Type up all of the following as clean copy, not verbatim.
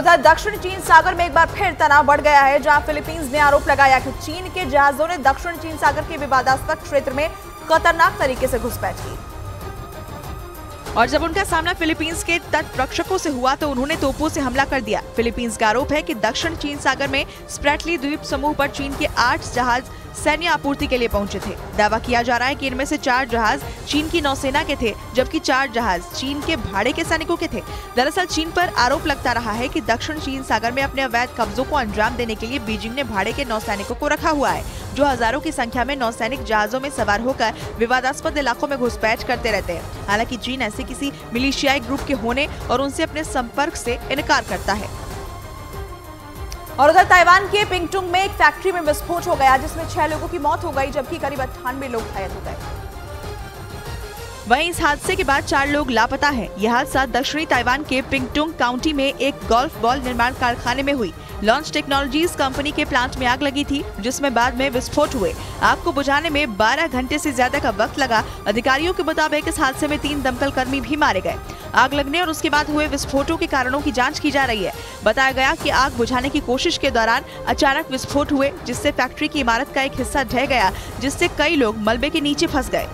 उधर दक्षिण चीन सागर में एक बार फिर तनाव बढ़ गया है, जहां फिलीपींस ने आरोप लगाया कि चीन के जहाजों ने दक्षिण चीन सागर के विवादास्पद क्षेत्र में खतरनाक तरीके से घुसपैठ की और जब उनका सामना फिलीपींस के तट रक्षकों से हुआ तो उन्होंने तोपों से हमला कर दिया। फिलीपींस का आरोप है कि दक्षिण चीन सागर में स्प्रेटली द्वीप समूह पर चीन के 8 जहाज सैन्य आपूर्ति के लिए पहुंचे थे। दावा किया जा रहा है कि इनमें से 4 जहाज चीन की नौसेना के थे, जबकि 4 जहाज चीन के भाड़े के सैनिकों के थे। दरअसल चीन पर आरोप लगता रहा है कि दक्षिण चीन सागर में अपने अवैध कब्जों को अंजाम देने के लिए बीजिंग ने भाड़े के नौसैनिकों को रखा हुआ है, जो हजारों की संख्या में नौसैनिक जहाजों में सवार होकर विवादास्पद इलाकों में घुसपैठ करते रहते हैं। हालांकि चीन ऐसे किसी मिलिशियाई ग्रुप के होने और उनसे अपने संपर्क से इनकार करता है। और उधर ताइवान के पिंगटुंग में एक फैक्ट्री में विस्फोट हो गया, जिसमें 6 लोगों की मौत हो गई, जबकि करीब 98 लोग घायल हो गए। वहीं इस हादसे के बाद 4 लोग लापता हैं। यह हादसा दक्षिणी ताइवान के पिंगटुंग काउंटी में एक गोल्फ बॉल निर्माण कारखाने में हुई। लॉन्च टेक्नोलॉजीज कंपनी के प्लांट में आग लगी थी, जिसमें बाद में विस्फोट हुए। आग को बुझाने में 12 घंटे से ज्यादा का वक्त लगा। अधिकारियों के मुताबिक इस हादसे में 3 दमकल कर्मी भी मारे गए। आग लगने और उसके बाद हुए विस्फोटों के कारणों की जांच की जा रही है। बताया गया कि आग बुझाने की कोशिश के दौरान अचानक विस्फोट हुए, जिससे फैक्ट्री की इमारत का एक हिस्सा ढह गया, जिससे कई लोग मलबे के नीचे फंस गए।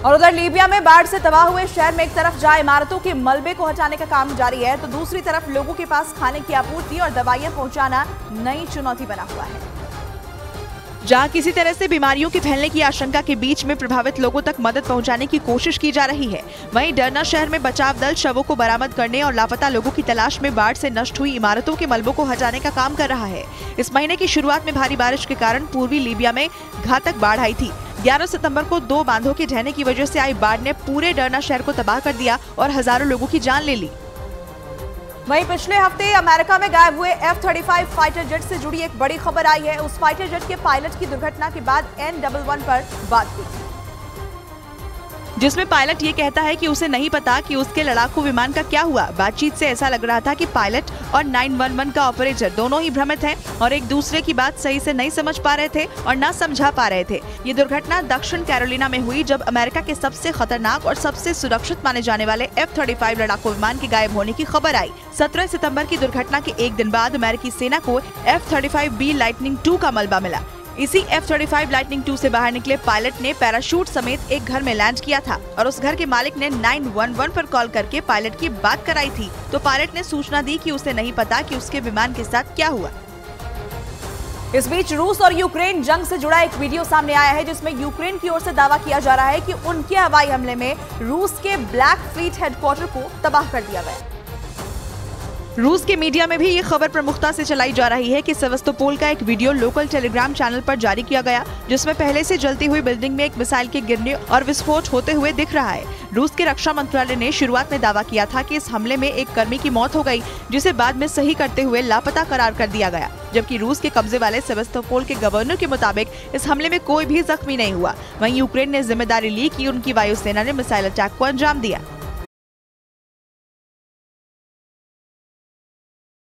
और उधर लीबिया में बाढ़ से तबाह हुए शहर में एक तरफ जहां इमारतों के मलबे को हटाने का काम जारी है, तो दूसरी तरफ लोगों के पास खाने की आपूर्ति और दवाइयां पहुंचाना नई चुनौती बना हुआ है। जहां किसी तरह से बीमारियों के फैलने की आशंका के बीच में प्रभावित लोगों तक मदद पहुंचाने की कोशिश की जा रही है, वहीं डरना शहर में बचाव दल शवों को बरामद करने और लापता लोगों की तलाश में बाढ़ से नष्ट हुई इमारतों के मलबों को हटाने का काम कर रहा है। इस महीने की शुरुआत में भारी बारिश के कारण पूर्वी लीबिया में घातक बाढ़ आई थी। 11 सितंबर को 2 बांधों के ढहने की वजह से आई बाढ़ ने पूरे डरना शहर को तबाह कर दिया और हजारों लोगों की जान ले ली। वहीं पिछले हफ्ते अमेरिका में गायब हुए F-35 फाइटर जेट से जुड़ी एक बड़ी खबर आई है। उस फाइटर जेट के पायलट की दुर्घटना के बाद N11 पर बात हुई, जिसमें पायलट ये कहता है कि उसे नहीं पता कि उसके लड़ाकू विमान का क्या हुआ। बातचीत से ऐसा लग रहा था कि पायलट और 911 का ऑपरेटर दोनों ही भ्रमित हैं और एक दूसरे की बात सही से नहीं समझ पा रहे थे और ना समझा पा रहे थे। ये दुर्घटना दक्षिण कैरोलिना में हुई, जब अमेरिका के सबसे खतरनाक और सबसे सुरक्षित माने जाने वाले F-35 लड़ाकू विमान के गायब होने की खबर आई। 17 सितंबर की दुर्घटना के एक दिन बाद अमेरिकी सेना को F-35B लाइटनिंग 2 का मलबा मिला। इसी F-35 लाइटनिंग 2 से बाहर निकले पायलट ने पैराशूट समेत एक घर में लैंड किया था और उस घर के मालिक ने 911 पर कॉल करके पायलट की बात कराई थी, तो पायलट ने सूचना दी कि उसे नहीं पता कि उसके विमान के साथ क्या हुआ। इस बीच रूस और यूक्रेन जंग से जुड़ा एक वीडियो सामने आया है, जिसमें यूक्रेन की ओर से दावा किया जा रहा है कि उनके हवाई हमले में रूस के ब्लैक फ्लीट हेडक्वार्टर को तबाह कर दिया गया। रूस के मीडिया में भी ये खबर प्रमुखता से चलाई जा रही है कि सेवास्तोपोल का एक वीडियो लोकल टेलीग्राम चैनल पर जारी किया गया, जिसमें पहले से जलती हुई बिल्डिंग में एक मिसाइल के गिरने और विस्फोट होते हुए दिख रहा है। रूस के रक्षा मंत्रालय ने शुरुआत में दावा किया था कि इस हमले में एक कर्मी की मौत हो गई, जिसे बाद में सही करते हुए लापता करार कर दिया गया, जबकि रूस के कब्जे वाले सेवास्तोपोल के गवर्नर के मुताबिक इस हमले में कोई भी जख्मी नहीं हुआ। वहीं यूक्रेन ने जिम्मेदारी ली कि उनकी वायुसेना ने मिसाइल अटैक को अंजाम दिया।